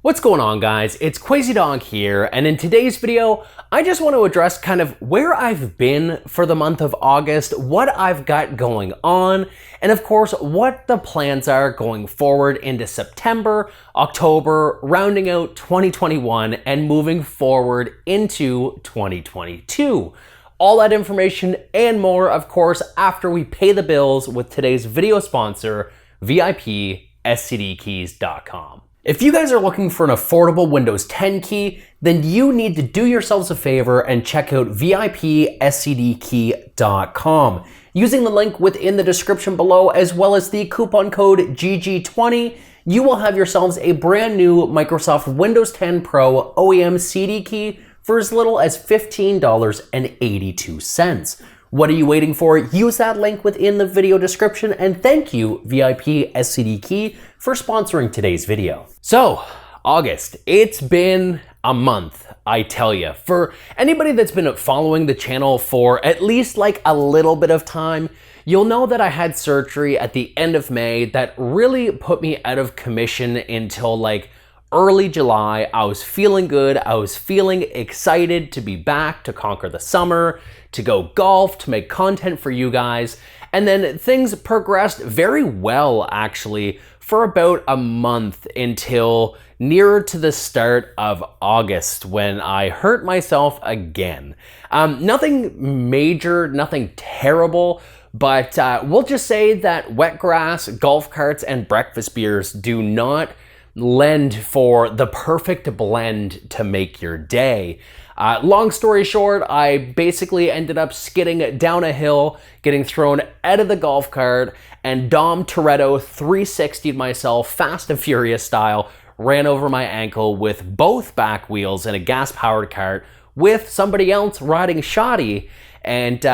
What's going on, guys? It's Crazy Dog here, and in today's video, I just want to address kind of where I've been for the month of August, what I've got going on, and of course, what the plans are going forward into September, October, rounding out 2021, and moving forward into 2022. All that information and more, of course, after we pay the bills with today's video sponsor, VIPSCDkeys.com. If you guys are looking for an affordable Windows 10 key, then you need to do yourselves a favor and check out VIPSCDkey.com. Using the link within the description below, as well as the coupon code GG20, you will have yourselves a brand new Microsoft Windows 10 Pro OEM CD key for as little as $15.82. What are you waiting for? Use that link within the video description, and thank you, VIP SCD Key, for sponsoring today's video. So, August, it's been a month, I tell you. For anybody that's been following the channel for at least like a little bit of time, you'll know that I had surgery at the end of May that really put me out of commission until like early July. I was feeling good. I was feeling excited to be back, to conquer the summer, to go golf, to make content for you guys. And then things progressed very well, actually, for about a month until nearer to the start of August when I hurt myself again. Nothing major, nothing terrible, but we'll just say that wet grass, golf carts, and breakfast beers do not lend for the perfect blend to make your day. Long story short, I basically ended up skidding down a hill, getting thrown out of the golf cart, and Dom Toretto 360'd myself fast and furious style, ran over my ankle with both back wheels in a gas-powered cart with somebody else riding shoddy. And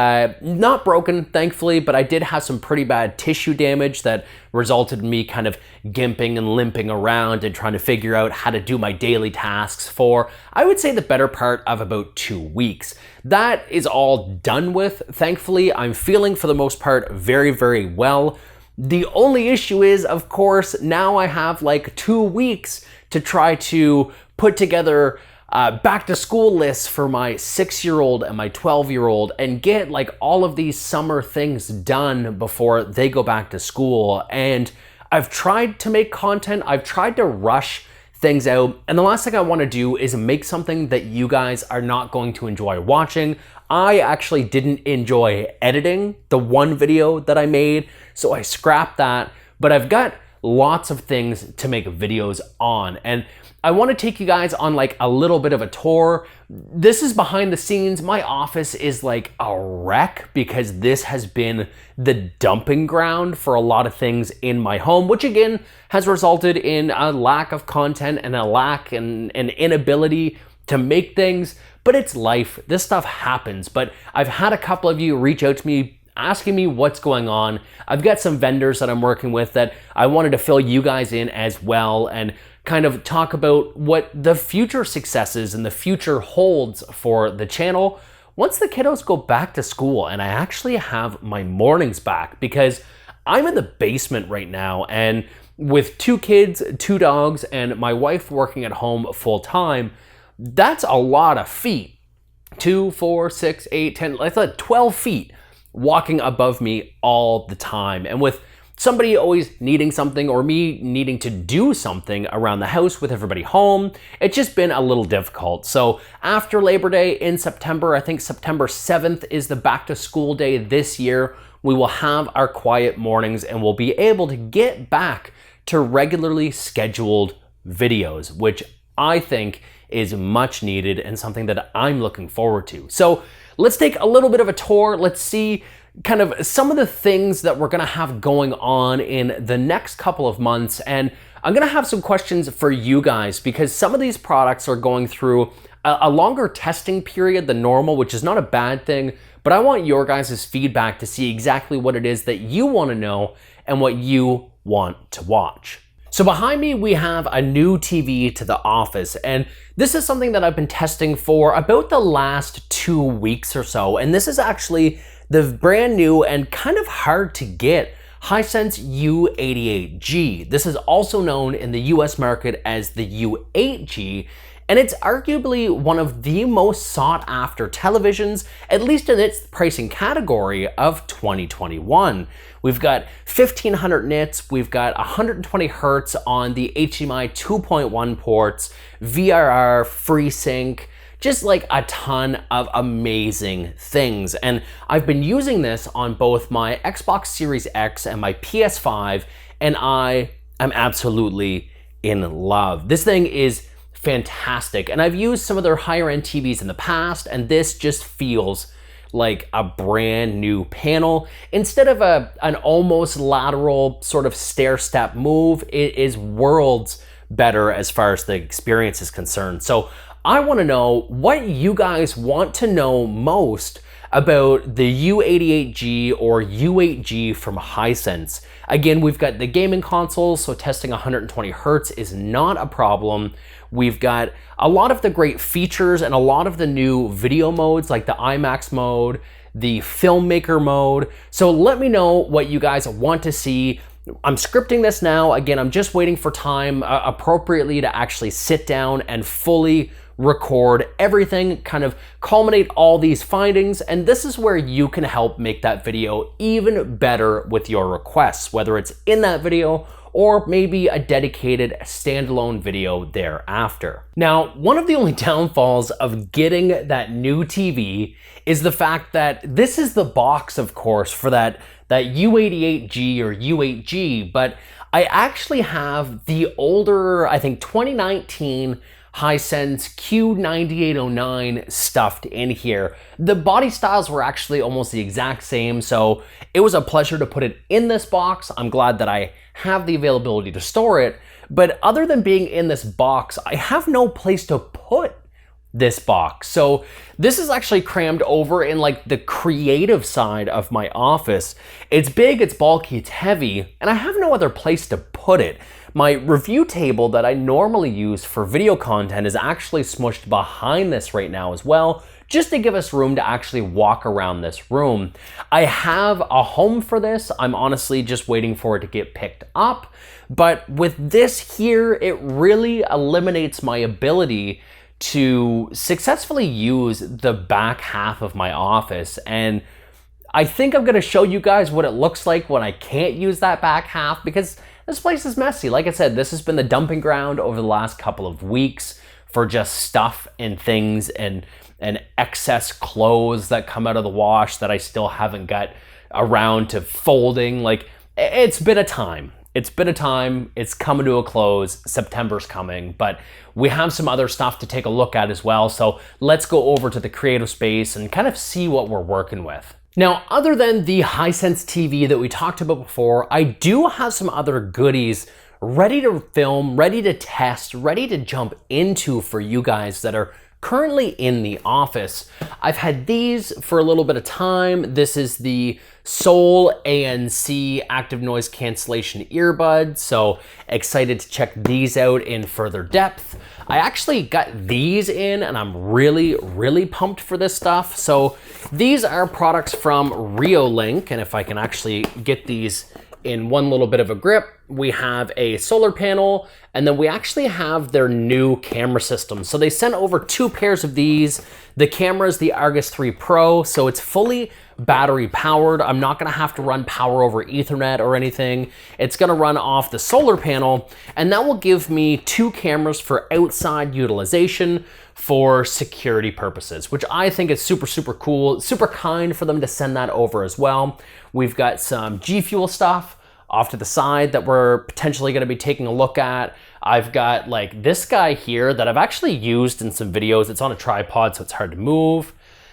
not broken, thankfully, but I did have some pretty bad tissue damage that resulted in me kind of gimping and limping around and trying to figure out how to do my daily tasks for, I would say, the better part of about 2 weeks. That is all done with, thankfully. I'm feeling, for the most part, very, very well. The only issue is, of course, now I have like 2 weeks to try to put together back to school lists for my 6-year-old and my 12-year-old and get like all of these summer things done before they go back to school. And I've tried to make content, I've tried to rush things out, and the last thing I want to do is make something that you guys are not going to enjoy watching. I actually didn't enjoy editing the one video that I made, so I scrapped that, but I've got lots of things to make videos on, and I want to take you guys on like a little bit of a tour. This is behind the scenes. My office is like a wreck because this has been the dumping ground for a lot of things in my home, which again has resulted in a lack of content and a lack and an inability to make things, but it's life. This stuff happens, but I've had a couple of you reach out to me asking me what's going on. I've got some vendors that I'm working with that I wanted to fill you guys in as well and kind of talk about what the future successes and the future holds for the channel once the kiddos go back to school and I actually have my mornings back, because I'm in the basement right now, and with 2 kids, 2 dogs, and my wife working at home full time, that's a lot of feet. 2, 4, 6, 8, 10, that's like 12 feet walking above me all the time. And with somebody always needing something or me needing to do something around the house with everybody home, it's just been a little difficult. So after Labor Day in September, I think September 7th is the back to school day this year, we will have our quiet mornings and we'll be able to get back to regularly scheduled videos, which I think is much needed and something that I'm looking forward to. So let's take a little bit of a tour. Let's see kind of some of the things that we're gonna have going on in the next couple of months. And I'm gonna have some questions for you guys because some of these products are going through a longer testing period than normal, which is not a bad thing, but I want your guys' feedback to see exactly what it is that you wanna know and what you want to watch. So behind me, we have a new TV to the office, and this is something that I've been testing for about the last 2 weeks or so, and this is actually the brand new and kind of hard to get Hisense U88G. This is also known in the US market as the U8G, and it's arguably one of the most sought after televisions, at least in its pricing category of 2021. We've got 1500 nits, we've got 120 hertz on the HDMI 2.1 ports, VRR, FreeSync, just like a ton of amazing things. And I've been using this on both my Xbox Series X and my PS5, and I am absolutely in love. This thing is fantastic, and I've used some of their higher end TVs in the past, and this just feels like a brand new panel. Instead of an almost lateral sort of stair step move, it is worlds better as far as the experience is concerned. So I want to know what you guys want to know most about the U88G or U8G from Hisense. Again, we've got the gaming consoles, so testing 120 hertz is not a problem. We've got a lot of the great features and a lot of the new video modes like the IMAX mode, the filmmaker mode. So let me know what you guys want to see. I'm scripting this now. Again, I'm just waiting for time appropriately to actually sit down and fully record everything, kind of culminate all these findings, and this is where you can help make that video even better with your requests, whether it's in that video or maybe a dedicated standalone video thereafter. Now, one of the only downfalls of getting that new TV is the fact that this is the box, of course, for that U88G or U8G, but I actually have the older, I think 2019 Hisense Q9809 stuffed in here. The body styles were actually almost the exact same, so it was a pleasure to put it in this box. I'm glad that I have the availability to store it, but other than being in this box, I have no place to put this box. So this is actually crammed over in like the creative side of my office. It's big, it's bulky, it's heavy, and I have no other place to put it. My review table that I normally use for video content is actually smushed behind this right now as well, just to give us room to actually walk around this room. I have a home for this. I'm honestly just waiting for it to get picked up. But with this here, it really eliminates my ability to successfully use the back half of my office. And I think I'm gonna show you guys what it looks like when I can't use that back half, because this place is messy. Like I said, this has been the dumping ground over the last couple of weeks for just stuff and things and excess clothes that come out of the wash that I still haven't got around to folding. Like, it's been a time. It's been a time. It's coming to a close. September's coming, but we have some other stuff to take a look at as well. So let's go over to the creative space and kind of see what we're working with. Now, other than the Hisense TV that we talked about before, I do have some other goodies ready to film, ready to test, ready to jump into for you guys that are currently in the office. I've had these for a little bit of time. This is the Soul ANC active noise cancellation earbud, so excited to check these out in further depth. I actually got these in and I'm really pumped for this stuff. So these are products from Reolink, and if I can actually get these in one little bit of a grip, we have a solar panel, and then we actually have their new camera system. So they sent over 2 pairs of these. The camera is the Argus 3 Pro, so it's fully battery powered. I'm not gonna have to run power over Ethernet or anything. It's gonna run off the solar panel, and that will give me 2 cameras for outside utilization for security purposes, which I think is super cool. Super kind for them to send that over as well. We've got some G Fuel stuff off to the side that we're potentially going to be taking a look at. I've got like this guy here that I've actually used in some videos. It's on a tripod, so it's hard to move.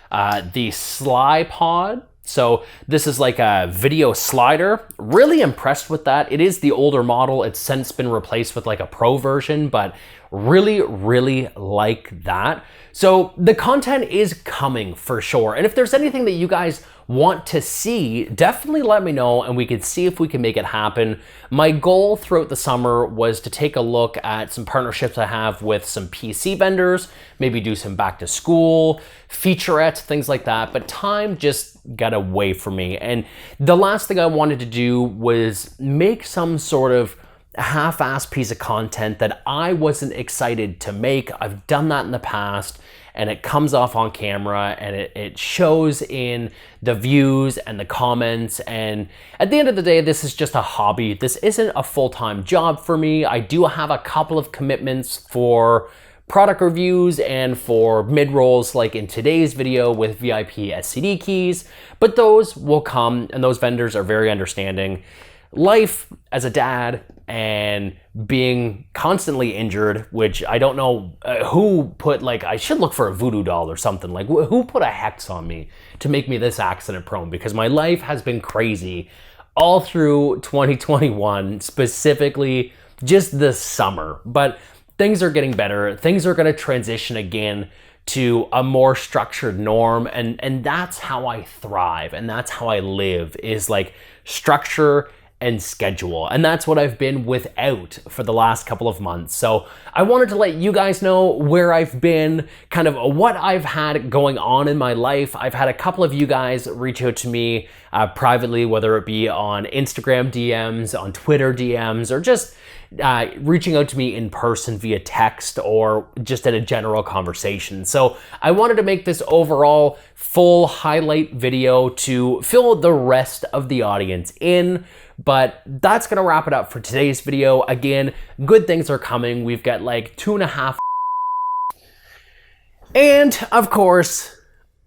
The Sly Pod. So this is like a video slider. Really impressed with that. It is the older model. It's since been replaced with like a Pro version, but really like that. So the content is coming for sure. And if there's anything that you guys want to see, definitely let me know and we can see if we can make it happen. My goal throughout the summer was to take a look at some partnerships I have with some PC vendors, maybe do some back to school, featurettes, things like that, but time just got away from me. And the last thing I wanted to do was make some sort of half-assed piece of content that I wasn't excited to make. I've done that in the past and it comes off on camera and it shows in the views and the comments. And at the end of the day, this is just a hobby. This isn't a full-time job for me. I do have a couple of commitments for product reviews and for mid-rolls like in today's video with VIP SCD keys, but those will come and those vendors are very understanding. Life as a dad and being constantly injured, which I don't know who put, like, I should look for a voodoo doll or something. Like, who put a hex on me to make me this accident prone? Because my life has been crazy all through 2021, specifically just this summer. But things are getting better. Things are going to transition again to a more structured norm. And that's how I thrive. And that's how I live, is like structure and schedule. And that's what I've been without for the last couple of months. So I wanted to let you guys know where I've been, kind of what I've had going on in my life. I've had a couple of you guys reach out to me privately, whether it be on Instagram DMs, on Twitter DMs, or just reaching out to me in person via text or just in a general conversation. So I wanted to make this overall full highlight video to fill the rest of the audience in. But that's gonna wrap it up for today's video. Again, good things are coming. We've got like 2.5. And of course,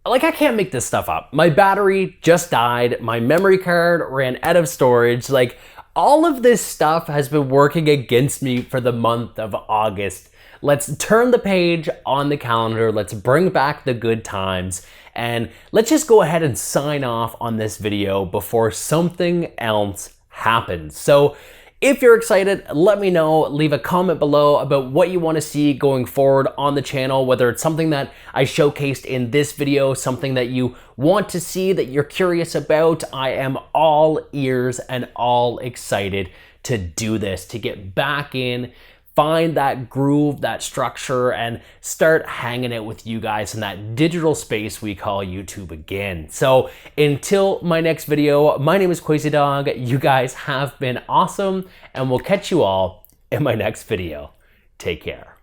like, I can't make this stuff up. My battery just died. My memory card ran out of storage. Like, all of this stuff has been working against me for the month of August. Let's turn the page on the calendar. Let's bring back the good times. And let's just go ahead and sign off on this video before something else happens. So if you're excited, let me know. Leave a comment below about what you want to see going forward on the channel, whether it's something that I showcased in this video, something that you want to see, that you're curious about. I am all ears and all excited to do this, to get back in, find that groove, that structure, and start hanging out with you guys in that digital space we call YouTube again. So until my next video, my name is Crazy Dog. You guys have been awesome, and we'll catch you all in my next video. Take care.